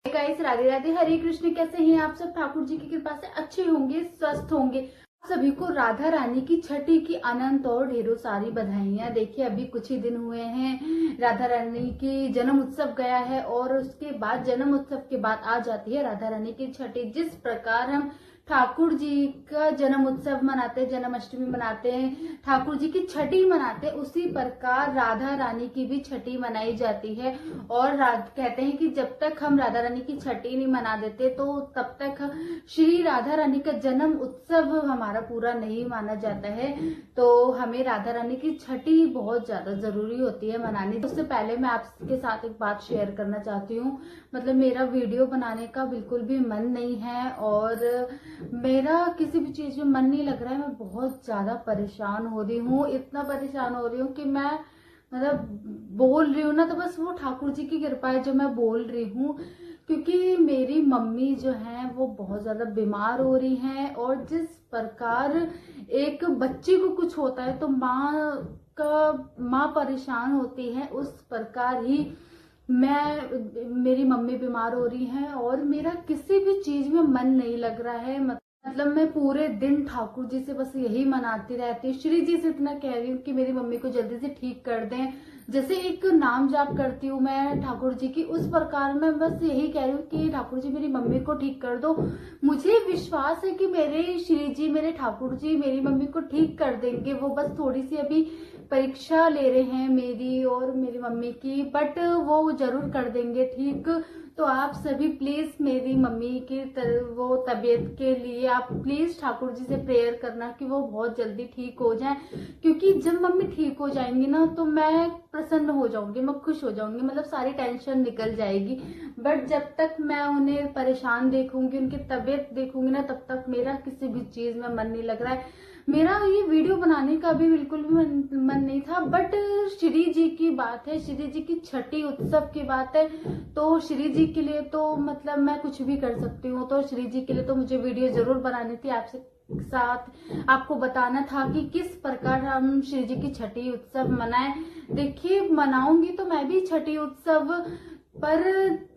Guys, Radhe Radhe, हरे कृष्ण। कैसे हैं आप सब? ठाकुर जी की कृपा से अच्छे होंगे, स्वस्थ होंगे। आप सभी को राधा रानी की छठी की अनंत और ढेरों सारी बधाइयां। देखिए, अभी कुछ ही दिन हुए हैं, राधा रानी की जन्म उत्सव गया है और उसके बाद जन्म उत्सव के बाद आ जाती है राधा रानी की छठी। जिस प्रकार हम ठाकुर जी का जन्म उत्सव मनाते हैं, जन्माष्टमी मनाते हैं, ठाकुर जी की छठी मनाते हैं, उसी प्रकार राधा रानी की भी छठी मनाई जाती है। और कहते हैं कि जब तक हम राधा रानी की छठी नहीं मना देते तो तब तक श्री राधा रानी का जन्म उत्सव हमारा पूरा नहीं माना जाता है। तो हमें राधा रानी की छठी बहुत ज्यादा जरूरी होती है मनानी। उससे पहले मैं आपके साथ एक बात शेयर करना चाहती हूँ। मतलब मेरा वीडियो बनाने का बिल्कुल भी मन नहीं है और मेरा किसी भी चीज में मन नहीं लग रहा है। मैं बहुत ज्यादा परेशान हो रही हूँ, इतना परेशान हो रही हूँ कि मैं मतलब बोल रही हूँ ना तो बस वो ठाकुर जी की कृपा है जो मैं बोल रही हूँ। क्योंकि मेरी मम्मी जो है वो बहुत ज्यादा बीमार हो रही हैं और जिस प्रकार एक बच्ची को कुछ होता है तो माँ परेशान होती है, उस प्रकार ही मेरी मम्मी बीमार हो रही है और मेरा किसी भी चीज में मन नहीं लग रहा है। मतलब मैं पूरे दिन ठाकुर जी से बस यही मनाती रहती हूँ, श्री जी से इतना कह रही हूँ कि मेरी मम्मी को जल्दी से ठीक कर दें। जैसे एक नाम जाप करती हूँ मैं ठाकुर जी की, उस प्रकार मैं बस यही कह रही हूँ कि ठाकुर जी मेरी मम्मी को ठीक कर दो। मुझे विश्वास है कि मेरे श्री जी, मेरे ठाकुर जी मेरी मम्मी को ठीक कर देंगे। वो बस थोड़ी सी अभी परीक्षा ले रहे हैं मेरी और मेरी मम्मी की, बट वो जरूर कर देंगे ठीक। तो आप सभी प्लीज मेरी मम्मी की वो तबीयत के लिए आप प्लीज ठाकुर जी से प्रेयर करना कि वो बहुत जल्दी ठीक हो जाए। क्योंकि जब मम्मी ठीक हो जाएंगी ना तो मैं प्रसन्न हो जाऊंगी, मैं खुश हो जाऊंगी, मतलब सारी टेंशन निकल जाएगी। बट जब तक मैं उन्हें परेशान देखूंगी, उनकी तबीयत देखूंगी ना, तब तक मेरा किसी भी चीज में मन नहीं लग रहा है। मेरा ये वीडियो बनाने का भी बिल्कुल भी मन नहीं था, बट श्री जी की बात है, श्री जी की छठी उत्सव की बात है, तो श्री जी के लिए तो मतलब मैं कुछ भी कर सकती हूँ। तो श्री जी के लिए तो मुझे वीडियो जरूर बनानी थी, आपसे साथ आपको बताना था कि किस प्रकार हम श्री जी की छठी उत्सव मनाएं। देखिए, मनाऊंगी तो मैं भी छठी उत्सव, पर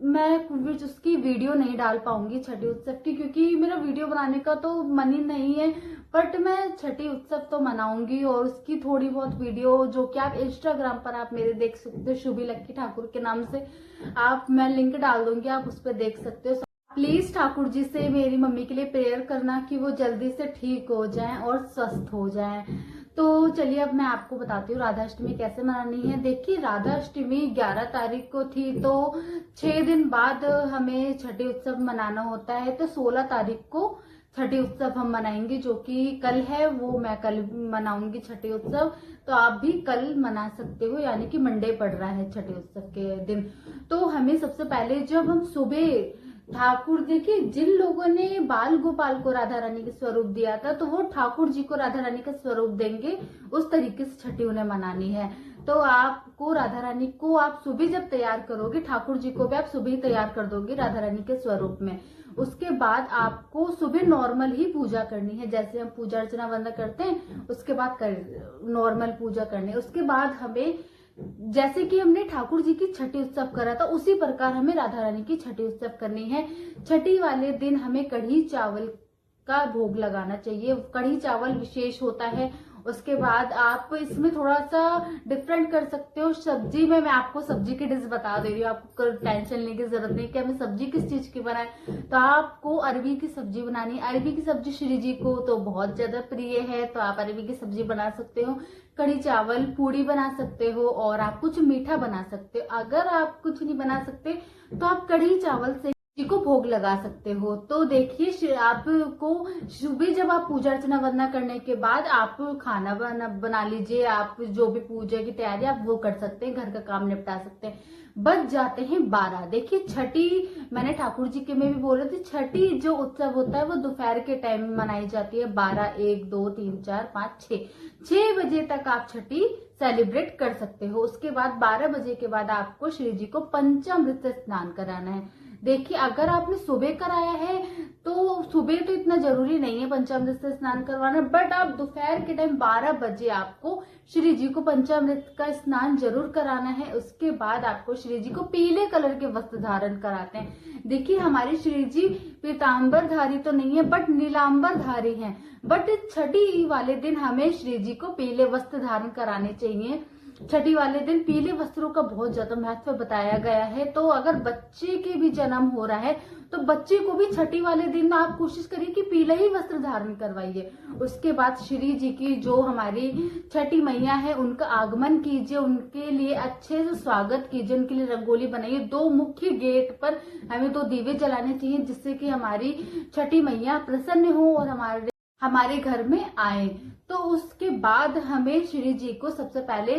मैं उसकी वीडियो नहीं डाल पाऊंगी छठी उत्सव की, क्योंकि मेरा वीडियो बनाने का तो मन ही नहीं है। बट मैं छठी उत्सव तो मनाऊंगी और उसकी थोड़ी बहुत वीडियो जो कि आप इंस्टाग्राम पर आप मेरे देख सकते हो, शुभी लक्की ठाकुर के नाम से, आप मैं लिंक डाल दूंगी, आप उस पर देख सकते हो। प्लीज ठाकुर जी से मेरी मम्मी के लिए प्रेयर करना कि वो जल्दी से ठीक हो जाएं और स्वस्थ हो जाएं। तो चलिए अब मैं आपको बताती हूँ राधाष्टमी कैसे मनानी है। देखिए, राधाष्टमी 11 तारीख को थी, तो 6 दिन बाद हमें छठी उत्सव मनाना होता है। तो 16 तारीख को छठी उत्सव हम मनाएंगे, जो कि कल है, वो मैं कल मनाऊंगी छठी उत्सव। तो आप भी कल मना सकते हो, यानी कि मंडे पड़ रहा है छठी उत्सव के दिन। तो हमें सबसे पहले जब हम सुबह ठाकुर, देखिए जिन लोगों ने बाल गोपाल को राधा रानी का स्वरूप दिया था तो वो ठाकुर जी को राधा रानी का स्वरूप देंगे, उस तरीके से छठी उन्हें मनानी है। तो आपको राधा रानी को आप सुबह जब तैयार करोगे, ठाकुर जी को भी आप सुबह ही तैयार कर दोगे राधा रानी के स्वरूप में। उसके बाद आपको सुबह नॉर्मल ही पूजा करनी है, जैसे हम पूजा अर्चना वंदना करते हैं उसके बाद नॉर्मल पूजा करनी है। उसके बाद हमें, जैसे कि हमने ठाकुर जी की छठी उत्सव करा था, उसी प्रकार हमें राधा रानी की छठी उत्सव करनी है। छठी वाले दिन हमें कढ़ी चावल का भोग लगाना चाहिए, कढ़ी चावल विशेष होता है। उसके बाद आप इसमें थोड़ा सा डिफरेंट कर सकते हो सब्जी में। मैं आपको सब्जी की डिश बता दे रही हूँ, आपको टेंशन लेने की जरूरत नहीं कि हमें सब्जी किस चीज की बनाए। तो आपको अरबी की सब्जी बनानी है। अरबी की सब्जी श्री जी को तो बहुत ज्यादा प्रिय है, तो आप अरबी की सब्जी बना सकते हो, कढ़ी चावल पूड़ी बना सकते हो और आप कुछ मीठा बना सकते हो। अगर आप कुछ नहीं बना सकते तो आप कढ़ी चावल से जी को भोग लगा सकते हो। तो देखिए, आपको सुबह जब आप पूजा अर्चना वंदना करने के बाद आप खाना बना लीजिए, आप जो भी पूजा की तैयारी आप वो कर सकते हैं, घर का काम निपटा सकते हैं। बच जाते हैं 12। देखिए, छठी मैंने ठाकुर जी के में भी बोला थी, छठी जो उत्सव होता है वो दोपहर के टाइम में मनाई जाती है। 12, 1, 2, 3, 4, 5, 6 बजे तक आप छठी सेलिब्रेट कर सकते हो। उसके बाद 12 बजे के बाद आपको श्री जी को पंचामृत से स्नान कराना है। देखिए अगर आपने सुबह कराया है तो सुबह तो इतना जरूरी नहीं है पंचामृत से स्नान करवाना, बट आप दोपहर के टाइम 12 बजे आपको श्री जी को पंचामृत का स्नान जरूर कराना है। उसके बाद आपको श्री जी को पीले कलर के वस्त्र धारण कराते हैं। देखिए हमारे श्री जी पीताम्बर धारी तो नहीं है बट नीलांबर धारी हैं, बट छठी वाले दिन हमें श्री जी को पीले वस्त्र धारण कराने चाहिए। छठी वाले दिन पीले वस्त्रों का बहुत ज्यादा महत्व बताया गया है। तो अगर बच्चे के भी जन्म हो रहा है तो बच्चे को भी छठी वाले दिन आप कोशिश करिए कि पीला ही वस्त्र धारण करवाइए। उसके बाद श्री जी की जो हमारी छठी मैया है उनका आगमन कीजिए, उनके लिए अच्छे से स्वागत कीजिए, उनके लिए रंगोली बनाइए। 2 मुख्य गेट पर हमें 2 दीवे जलाने चाहिए जिससे कि हमारी छठी मैया प्रसन्न हो और हमारे घर में आए। तो उसके बाद हमें श्री जी को सबसे पहले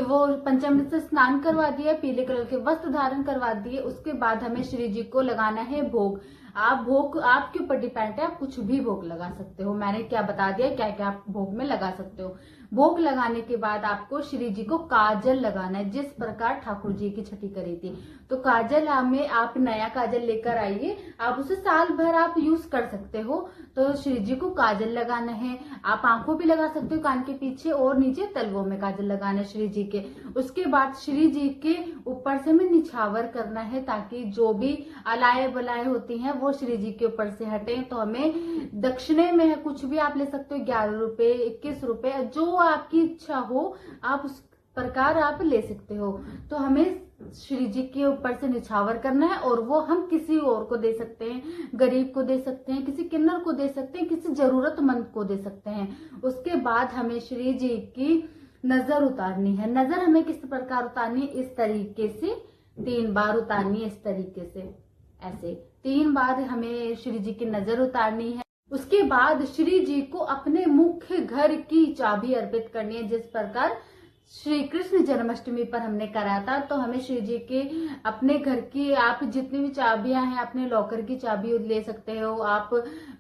वो पंचामृत से स्नान करवा दिया, पीले कलर के वस्त्र धारण करवा दिए। उसके बाद हमें श्री जी को लगाना है भोग। आप भोग आपके ऊपर डिपेंड है, आप कुछ भी भोग लगा सकते हो। मैंने क्या बता दिया क्या क्या आप भोग में लगा सकते हो। भोग लगाने के बाद आपको श्री जी को काजल लगाना है, जिस प्रकार ठाकुर जी की छठी करी थी। तो काजल हमें आप नया काजल लेकर आइए, आप उसे साल भर आप यूज कर सकते हो। तो श्री जी को काजल लगाना है, आप आंखों पे लगा सकते हो, कान के पीछे और नीचे तलवों में काजल लगाना है श्री जी के। उसके बाद श्री जी के ऊपर से हमें निछावर करना है ताकि जो भी अलाए बलाए होती हैं वो श्री जी के ऊपर से हटे। तो हमें दक्षिणे में है कुछ भी आप ले सकते हो, 11 रुपए 21 रुपए जो आपकी इच्छा हो आप उस प्रकार आप ले सकते हो। तो हमें श्री जी के ऊपर से निछावर करना है और वो हम किसी और को दे सकते हैं, गरीब को दे सकते हैं, किसी किन्नर को दे सकते हैं, किसी जरूरतमंद को दे सकते हैं। उसके बाद हमें श्री जी की नजर उतारनी है। नजर हमें किस प्रकार उतारनी है, इस तरीके से 3 बार उतारनी है, इस तरीके से ऐसे 3 बार हमें श्री जी की नजर उतारनी है। उसके बाद श्री जी को अपने मुख्य घर की चाबी अर्पित करनी है, जिस प्रकार श्री कृष्ण जन्माष्टमी पर हमने करा था। तो हमें श्री जी के अपने घर की आप जितनी भी चाबियां हैं, अपने लॉकर की चाबी ले सकते हो, आप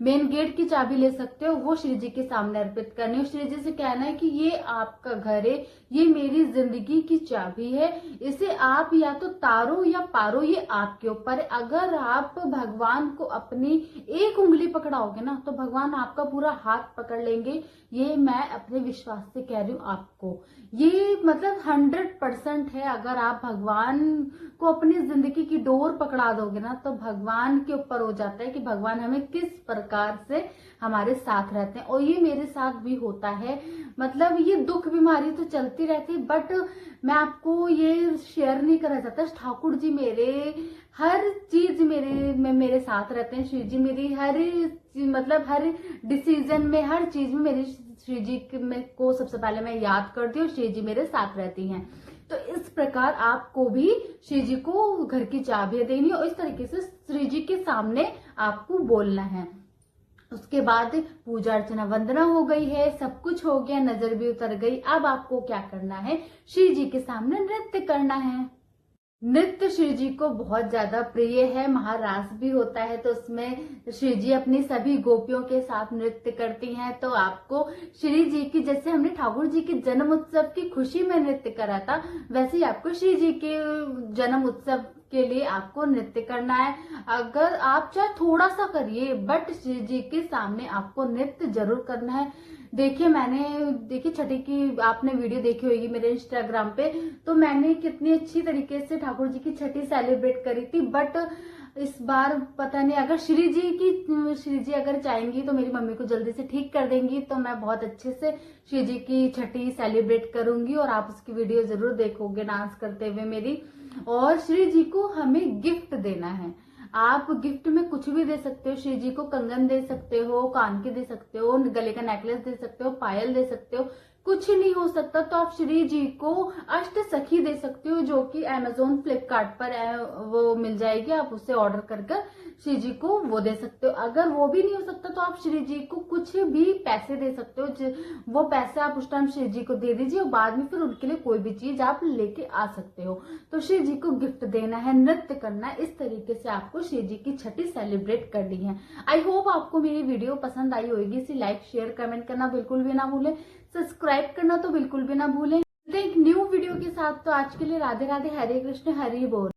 मेन गेट की चाबी ले सकते हो, वो श्री जी के सामने अर्पित करनी है। श्री जी से कहना है कि ये आपका घर है, ये मेरी जिंदगी की चाबी है, इसे आप या तो तारो या पारो, ये आपके ऊपर है। अगर आप भगवान को अपनी एक उंगली पकड़ाओगे ना तो भगवान आपका पूरा हाथ पकड़ लेंगे। ये मैं अपने विश्वास से कह रही हूँ आपको, ये मतलब 100% है। अगर आप भगवान को अपनी जिंदगी की डोर पकड़ा दोगे ना तो भगवान के ऊपर हो जाता है कि भगवान हमें किस प्रकार से हमारे साथ रहते हैं। और ये मेरे साथ भी होता है, मतलब ये दुख बीमारी तो चलती रहती है बट मैं आपको ये शेयर नहीं करना चाहता। ठाकुर जी मेरे हर चीज मेरे साथ रहते हैं। श्री जी मेरी हर डिसीजन में, हर चीज में मेरी श्री जी को सबसे पहले मैं याद करती हूँ, श्री जी मेरे साथ रहती हैं। तो इस प्रकार आपको भी श्री जी को घर की चाबियां देनी है और इस तरीके से श्री जी के सामने आपको बोलना है। उसके बाद पूजा अर्चना वंदना हो गई है, सब कुछ हो गया, नजर भी उतर गई। अब आपको क्या करना है, श्री जी के सामने नृत्य करना है। नृत्य श्री जी को बहुत ज्यादा प्रिय है, महारास भी होता है तो उसमें श्री जी अपनी सभी गोपियों के साथ नृत्य करती हैं। तो आपको श्री जी की, जैसे हमने ठाकुर जी के जन्म उत्सव की खुशी में नृत्य करा था, वैसे ही आपको श्री जी के जन्म उत्सव के लिए आपको नृत्य करना है। अगर आप चाहे थोड़ा सा करिए बट श्री जी के सामने आपको नृत्य जरूर करना है। देखिए छठी की आपने वीडियो देखी होगी मेरे इंस्टाग्राम पे, तो मैंने कितनी अच्छी तरीके से ठाकुर जी की छठी सेलिब्रेट करी थी। बट इस बार पता नहीं, अगर श्री जी अगर चाहेंगी तो मेरी मम्मी को जल्दी से ठीक कर देंगी तो मैं बहुत अच्छे से श्री जी की छठी सेलिब्रेट करूंगी और आप उसकी वीडियो जरूर देखोगे डांस करते हुए मेरी। और श्री जी को हमें गिफ्ट देना है। आप गिफ्ट में कुछ भी दे सकते हो, श्री जी को कंगन दे सकते हो, कान के दे सकते हो, गले का नेकलेस दे सकते हो, पायल दे सकते हो। कुछ नहीं हो सकता तो आप श्री जी को अष्ट सखी दे सकते हो, जो कि Amazon फ्लिपकार्ट पर वो मिल जाएगी, आप उससे ऑर्डर कर श्री जी को वो दे सकते हो। अगर वो भी नहीं हो सकता तो आप श्री जी को कुछ भी पैसे दे सकते हो, वो पैसे आप उस टाइम श्री जी को दे दीजिए और बाद में फिर उनके लिए कोई भी चीज आप लेके आ सकते हो। तो श्री जी को गिफ्ट देना है, नृत्य करना है, इस तरीके से आपको श्री जी की छठी सेलिब्रेट करनी है। आई होप आपको मेरी वीडियो पसंद आई होगी। इसे लाइक शेयर कमेंट करना बिल्कुल भी ना भूलें, सब्सक्राइब करना तो बिल्कुल भी ना भूलें। एक न्यू वीडियो के साथ, तो आज के लिए राधे राधे, हरे कृष्ण, हरि बोल।